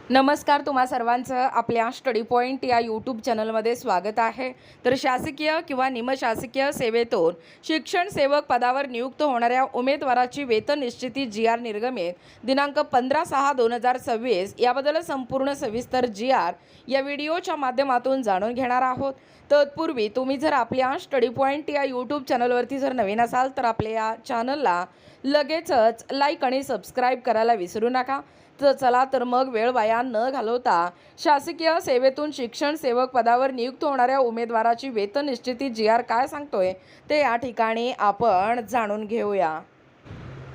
नमस्कार, तुम्हा सर्वांचं आपल्या स्टडी पॉईंट या यूट्यूब चॅनलमध्ये स्वागत आहे। तर शासकीय किंवा निमशासकीय सेवेतून शिक्षण सेवक पदावर नियुक्त होणाऱ्या उमेदवाराची वेतन निश्चिती जी आर निर्गमित दिनांक 15/6/2026 याबद्दल संपूर्ण सविस्तर जी.आर या व्हिडिओच्या माध्यमातून जाणून घेणार आहोत। तत्पूर्वी तुम्ही जर आपल्या स्टडी पॉईंट या यूट्यूब चॅनलवरती जर नवीन असाल तर आपल्या या चॅनलला लगेचच लाईक आणि सबस्क्राईब करायला विसरू नका। तर चला तर मग वेळ वाया न घालवता शासकीय सेवेतून शिक्षण सेवक पदावर नियुक्त होणाऱ्या उमेदवाराची वेतन निश्चिती जी.आर काय सांगतोय ते या ठिकाणी आपण जाणून घेऊया।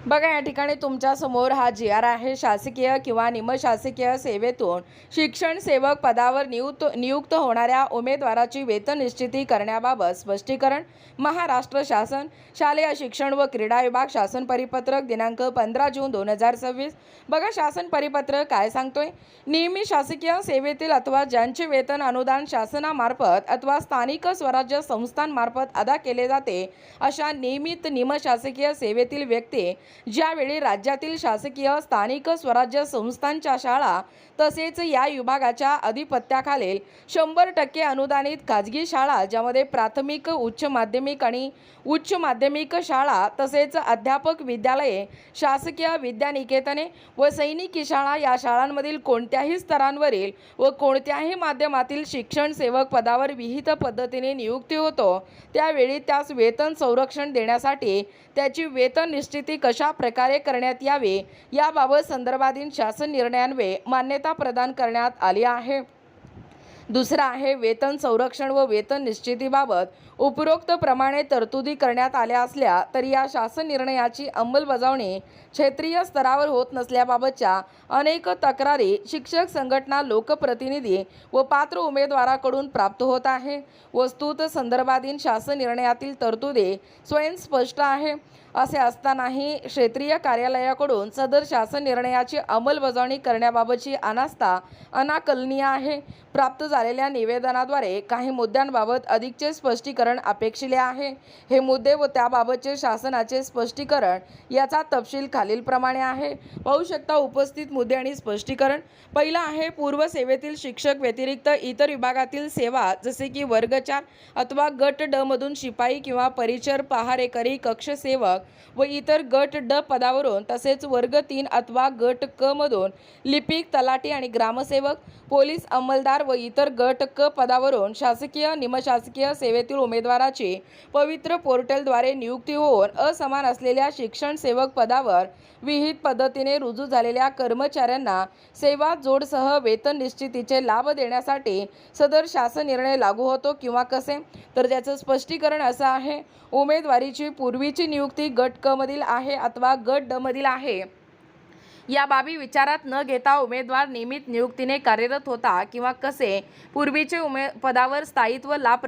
बघा, या ठिकाणी तुमच्या समोर हा जी.आर आहे। शासकीय किंवा निमशासकीय सेवेतून शिक्षण सेवक पदावर नियुक्त होणाऱ्या उमेदवाराची वेतन निश्चिती करण्याबाबत स्पष्टीकरण महाराष्ट्र शासन शालेय शिक्षण व क्रीडा विभाग शासन परिपत्रक दिनांक 15 जून 2026। बघा, शासन परिपत्रक काय सांगतोय। नियमित शासकीय सेवेतील अथवा ज्यांचे वेतन अनुदान शासनामार्फत अथवा स्थानिक स्वराज्य संस्थांमार्फत अदा केले जाते अशा नियमित निमशासकीय सेवेतील व्यक्ती ज्यावेळी राज्यातील शासकीय स्थानिक स्वराज्य संस्थांच्या शाळा तसेच या विभागाच्या अधिपत्याखालील 100% अनुदानित खाजगी शाळा ज्यामध्ये प्राथमिक उच्च माध्यमिक आणि उच्च माध्यमिक शाळा तसेच अध्यापक विद्यालये शासकीय विद्यानिकेतने व सैनिकी शाळा या शाळांमधील कोणत्याही स्तरांवरील व कोणत्याही माध्यमातील शिक्षण सेवक पदावर विहित पद्धतीने नियुक्ती होतो त्यावेळी त्यास वेतन संरक्षण देण्यासाठी त्याची वेतन निश्चिती कशा प्रकारे करण्यात यावे याबाबत संदर्भातील शासन निर्णयान्वये मान्यता प्रदान करण्यात आली आहे। दुसरा आहे वेतन संरक्षण व वेतन निश्चितीबाबत उपरोक्त प्रमाणे तरतुदी करण्यात आल्या असल्या तरी या शासन निर्णयाची अंमलबजावणी क्षेत्रीय स्तरावर होत नसल्याबाबतच्या अनेक तक्रारी शिक्षक संघटना लोकप्रतिनिधी व पात्र उमेदवाराकडून प्राप्त होत आहे। वस्तुत संदर्भातील शासन निर्णयातील तरतुदी स्वयं स्पष्ट आहे। असे असतानाही क्षेत्रीय कार्यालयाकडून सदर शासन निर्णयाची अंमलबजावणी करण्याबाबतची अनास्था अनाकलनीय आहे। प्राप्त झालेल्या निवेदनाद्वारे काही मुद्द्यांबाबत अधिकचे स्पष्टीकरण अपेक्षित आहे। हे मुद्दे व त्याबाबतचे शासनाचे स्पष्टीकरण याचा तपशील खालीलप्रमाणे आहे। पाहू शकता उपस्थित मुद्दे आणि स्पष्टीकरण। पहिला आहे पूर्व सेवेतील शिक्षक व्यतिरिक्त इतर विभागातील सेवा जसे की वर्ग 4 अथवा गट ड मधून शिपाई किंवा परिचर पहारेकरी कक्ष सेवक व इतर गट ड पदावरून तसेच वर्ग 3 अथवा गट क मधून लिपिक तलाठी आणि ग्रामसेवक पोलीस अंमलदार व इतर गट क पदावरून शासकीय निमशासकीय सेवेतील उमेदवाराची पवित्र पोर्टलद्वारे नियुक्ती होऊन असमान असलेल्या शिक्षण सेवक पदावर विहित पद्धतीने रुजू झालेल्या कर्मचाऱ्यांना सेवा जोडसह वेतन निश्चितीचे लाभ देण्यासाठी सदर शासन निर्णय लागू होतो किंवा कसे, तर त्याचं स्पष्टीकरण असं आहे। उमेदवारीची पूर्वीची नियुक्ती गट क मधील आहे अथवा गट ड मधील आहे या बाबी विचारात न घेता उमेदवार नियमित नियुक्तीने कार्यरत होता किंवा कसे पूर्वीचे पदावर स्थायित्व लाभ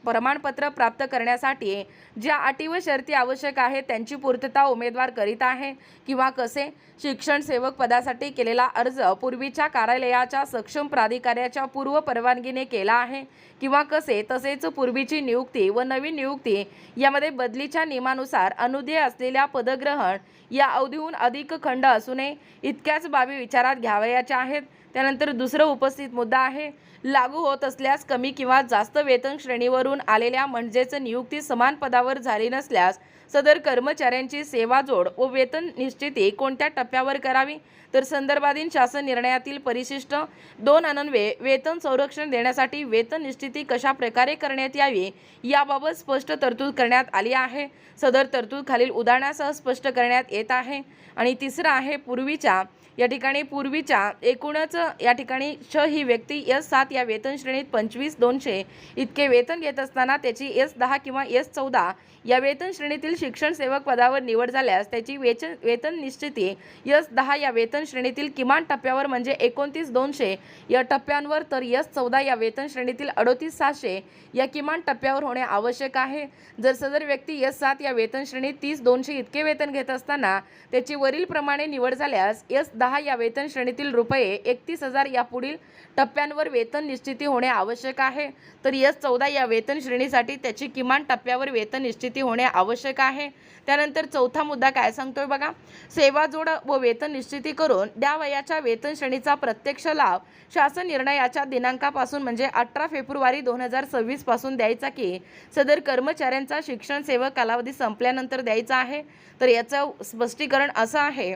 प्रमाणपत्र प्राप्त करण्यासाठी ज्या अटी व शर्ती आवश्यक आहेत त्यांची पूर्तता उमेदवार करीत आहे किंवा कसे शिक्षण सेवक पदासाठी केलेला अर्ज पूर्वीच्या कार्यालयाच्या सक्षम प्राधिकाऱ्याच्या पूर्व परवानगीने केला आहे किंवा कसे, तसेच पूर्वीची नियुक्ती व नवीन नियुक्ती यामध्ये बदलीच्या नियमानुसार अनुदेय असलेल्या पदग्रहण या अवधीहून अधिक खंड असू नये इतक्याच बाबी विचारात घ्यावयाच्या आहेत। त्यानंतर दुसरा उपस्थित मुद्दा आहे लागू होत असल्यास कमी किंवा जास्त वेतन श्रेणीवरून आलेल्या म्हणजेच नियुक्ती समान पदावर झाली नसल्यास सदर कर्मचाऱ्यांची सेवा जोड व वेतन निश्चिती कोणत्या टप्प्यावर करावी, तर संदर्भातील शासन निर्णयातील परिशिष्ट 2 अन्वये वेतन संरक्षण देण्यासाठी वेतन निश्चिती कशा प्रकारे करण्यात यावी याबाबत स्पष्ट तरतूद करण्यात आली आहे। सदर तरतूद खालील उदाहरणासह स्पष्ट करण्यात येत आहे। आणि तिसरा आहे पूर्वीच्या एकूणच या ठिकाणी श ही व्यक्ती S7 या वेतन श्रेणीत 25,200 इतके वेतन घेत असताना त्याची S10 किंवा S14 या वेतन श्रेणीतील शिक्षण सेवक पदावर निवड झाल्यास त्याची वेतन निश्चिती S10 या वेतन श्रेणीतील किमान टप्प्यावर म्हणजे 29,200 या टप्प्यांवर तर S14 या वेतन श्रेणीतील 38,600 या किमान टप्प्यावर होणे आवश्यक आहे। जर सदर व्यक्ती S7 या वेतन श्रेणीत 30,200 इतके वेतन घेत असताना त्याची वरील प्रमाणे निवड झाल्यास S10 10 या वेतन श्रेणीतील रुपये 31,000 या पुढील टप्प्यांवर वेतन निश्चिती होणे आवश्यक आहे। तर S14 या वेतन श्रेणीसाठी त्याची किमान टप्प्यावर वेतन निश्चिती होणे आवश्यक आहे। त्यानंतर चौथा मुद्दा काय सांगतोय बघा, सेवा जोड व वेतन निश्चिती करून द्यावयाच्या वेतन श्रेणीचा प्रत्यक्ष लाभ शासन निर्णयाच्या दिनांकापासून म्हणजे 18 फेब्रुवारी 2026 पासून द्यायचा की सदर कर्मचाऱ्यांचा शिक्षण सेवक कालावधी संपल्यानंतर द्यायचा आहे। तर याचं स्पष्टीकरण असं आहे,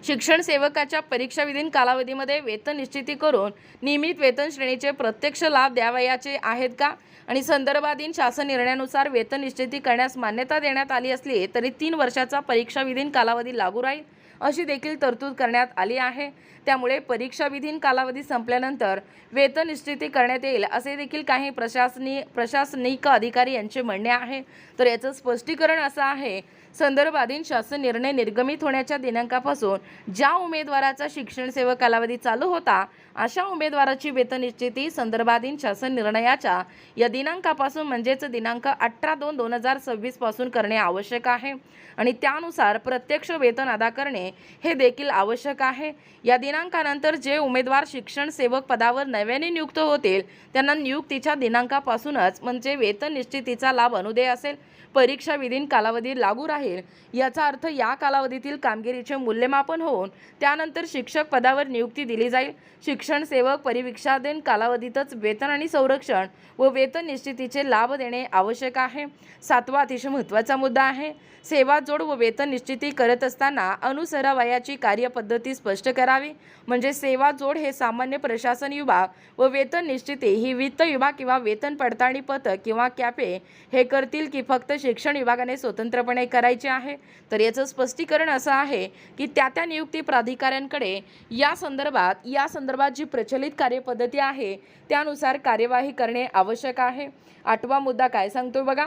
शिक्षण सेवकाच्या परीक्षाविधीन कालावधीमध्ये वेतन निश्चिती करून नियमित वेतन श्रेणीचे प्रत्यक्ष लाभ द्यावयाचे आहेत का आणि संदर्भाधीन शासन निर्णयानुसार वेतन निश्चिती करण्यास मान्यता देण्यात आली असली तरी 3 वर्षाचा परीक्षाविधीन कालावधी लागू राहील अशी देखील तरतूद करण्यात आली आहे। त्यामुळे परीक्षाविधीन कालावधी संपल्यानंतर वेतन निश्चिती करण्यात येईल असे देखील काही प्रशासनिक अधिकारी यांचे म्हणणे आहे। तर याचं स्पष्टीकरण असं आहे, संदर्भाधीन शासन निर्णय निर्गमित होण्याच्या दिनांकापासून ज्या उमेदवाराचा शिक्षण सेवा कालावधी चालू होता अशा उमेदवाराची वेतन निश्चिती संदर्भाधीन शासन निर्णयाच्या या दिनांकापासून म्हणजेच दिनांक 18/2/2026 पासून करणे आवश्यक आहे आणि त्यानुसार प्रत्यक्ष वेतन अदा करणे हे देखील आवश्यक आहे। या दिनांकानंतर जे उमेदवार शिक्षण सेवक पदावर नव्याने नियुक्त होतील त्यांना नियुक्तीच्या दिनांकापासूनच म्हणजे वेतन निश्चितीचा लाभ अनुदेय असेल। परीक्षा विधीन कालावधी लागू राहील याचा अर्थ या कालावधीतील कामगिरीचे मूल्यमापन होऊन त्यानंतर शिक्षक पदावर नियुक्ती दिली जाईल। शिक्षण सेवक परीक्षाधीन कालावधीतच वेतन आणि संरक्षण व वेतन निश्चितीचे लाभ देणे आवश्यक आहे। 7वा अतिशय महत्त्वाचा मुद्दा आहे, सेवा जोड व वेतन निश्चिती करत असताना अनुसरावयाची कार्यपद्धती स्पष्ट करावी। म्हणजे सेवा जोड हे सामान्य प्रशासन विभाग व वेतन निश्चिती ही वित्त विभाग किंवा वेतन पडताळणी पथक किंवा कॅपे हे करतील की फक्त शिक्षण विभागाने स्वतंत्रपणे करायचे आहे। तर याचं स्पष्टीकरण असं आहे की त्या नियुक्ती प्राधिकाऱ्यांकडे या संदर्भात जी प्रचलित कार्यपद्धती आहे त्यानुसार कार्यवाही करणे आवश्यक आहे। 8वा मुद्दा काय सांगतोय बघा,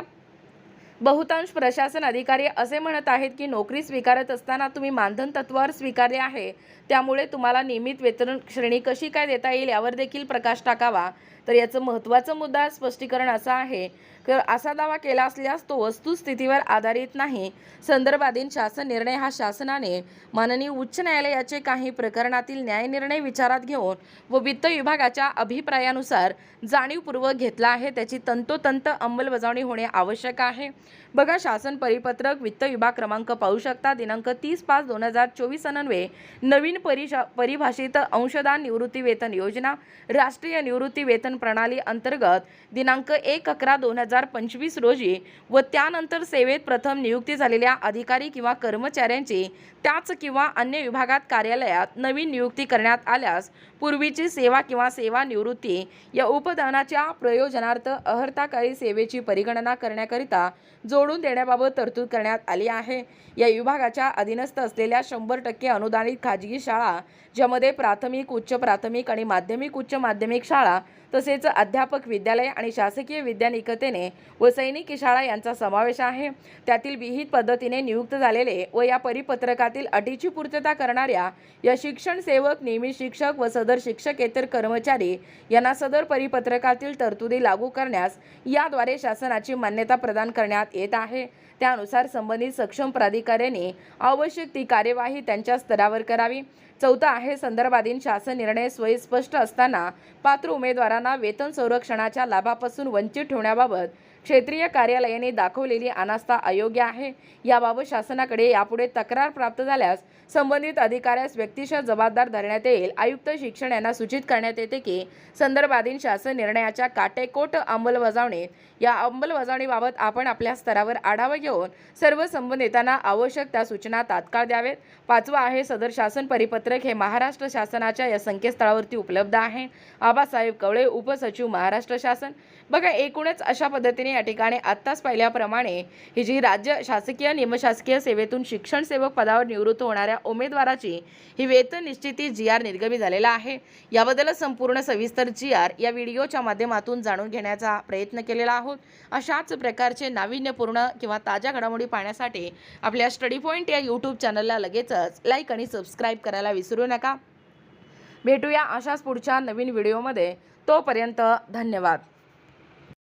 बहुतांश प्रशासन अधिकारी असे म्हणत आहेत की नोकरी स्वीकारत असताना तुम्ही मानधन तत्वावर स्वीकारले आहे, त्यामुळे तुम्हाला नियमित वेतन श्रेणी कशी काय देता येईल यावर देखील प्रकाश टाकावा। तर याचं महत्त्वाचं मुद्दा स्पष्टीकरण असं आहे की असा दावा केला असल्यास तो वस्तुस्थितीवर आधारित नाही। संदर्भाधीन शासन निर्णय हा शासनाने माननीय उच्च न्यायालयाचे काही प्रकरणातील न्याय निर्णय विचारात घेऊन व वित्त विभागाच्या अभिप्रायानुसार जाणीवपूर्वक घेतला आहे, त्याची तंतोतंत अंमलबजावणी होणे आवश्यक आहे। बघा, शासन परिपत्रक वित्त विभाग क्रमांक पाहू शकता, दिनांक 30/5/2024 अन्वये नवीन परिभाषित अंशदान निवृत्ती वेतन योजना राष्ट्रीय निवृत्ती वेतन प्रणाली अंतर्गत दिनांक 1/11/2025 रोजी व त्यानंतर सेवेत प्रथम नियुक्ती झालेल्या अधिकारी किंवा कर्मचाऱ्यांची त्याच किंवा अन्य विभागात कार्यालयात नवीन नियुक्ती करण्यात आल्यास पूर्वीची सेवा किंवा सेवा निवृत्ती या उपदानाच्या प्रयोजनार्थ अहर्ताकारी सेवेची परिगणना करण्याकरिता जोडून देण्याबाबत तरतूद करण्यात आली आहे। या विभागाच्या अधीनस्थ असलेल्या 100% अनुदानित खाजगी शाळा ज्यामध्ये प्राथमिक, उच्च प्राथमिक आणि माध्यमिक उच्च माध्यमिक शाळा तसेच अध्यापक विद्यालय आणि शासकीय विद्यानिकेतने व सैनिकी शाळा यांचा समावेश आहे, त्यातील विहित पद्धतीने नियुक्त झालेले व या परिपत्रकातील अटीची पूर्तता करणाऱ्या या शिक्षण सेवक, नियमित शिक्षक व सदर शिक्षकेतर कर्मचारी यांना सदर परिपत्रकातील तरतुदी लागू करण्यास याद्वारे शासनाची मान्यता प्रदान करण्यात येत आहे। त्यानुसार संबंधित सक्षम प्राधिकाऱ्यांनी आवश्यक ती कार्यवाही त्यांच्या स्तरावर करावी। 4था आहे, संदर्भाधीन शासन निर्णय स्वयंस्पष्ट असताना पात्र उमेदवारांना वेतन संरक्षणाच्या लाभापासून वंचित ठेवण्याबाबत क्षेत्रीय कार्यालयाने दाखवलेली अनास्था अयोग्य आहे। याबाबत शासनाकडे यापुढे तक्रार प्राप्त झाल्यास संबंधित अधिकाऱ्यास व्यक्तिशः जबाबदार धरण्यात येईल। आयुक्त शिक्षण यांना सूचित करण्यात येते की संदर्भाधीन शासन निर्णयाच्या काटेकोर अंमलबजावणीबाबत आपण आपल्या स्तरावर आढावा घेऊन सर्व संबंधितांना आवश्यक त्या सूचना तात्काळ द्यावेत। 5वा आहे, सदर शासन परिपत्रक हे महाराष्ट्र शासनाच्या या संकेतस्थळावरती उपलब्ध आहे। आबासाहेब कवळे, उपसचिव, महाराष्ट्र शासन। बघा, एकूणच अशा पद्धतीने या ठिकाणी आत्ताच पाहिल्याप्रमाणे ही जी राज्य शासकीय निमशासकीय सेवेतून शिक्षण सेवक पदावर निवृत्त होणाऱ्या उमेदवाराची ही वेतन निश्चिती GR निर्गमित झालेला आहे। याबद्दल संपूर्ण सविस्तर GR या व्हिडिओच्या माध्यमातून जाणून घेण्याचा प्रयत्न केलेला आहोत। अशाच प्रकारचे नाविन्यपूर्ण किंवा ताज्या घडामोडी पाहण्यासाठी आपल्या स्टडी पॉइंट या यूट्यूब चॅनलला लगेचच लाईक आणि सबस्क्राईब करायला विसरू नका। भेटूया अशाच पुढच्या नवीन व्हिडिओमध्ये, तोपर्यंत धन्यवाद।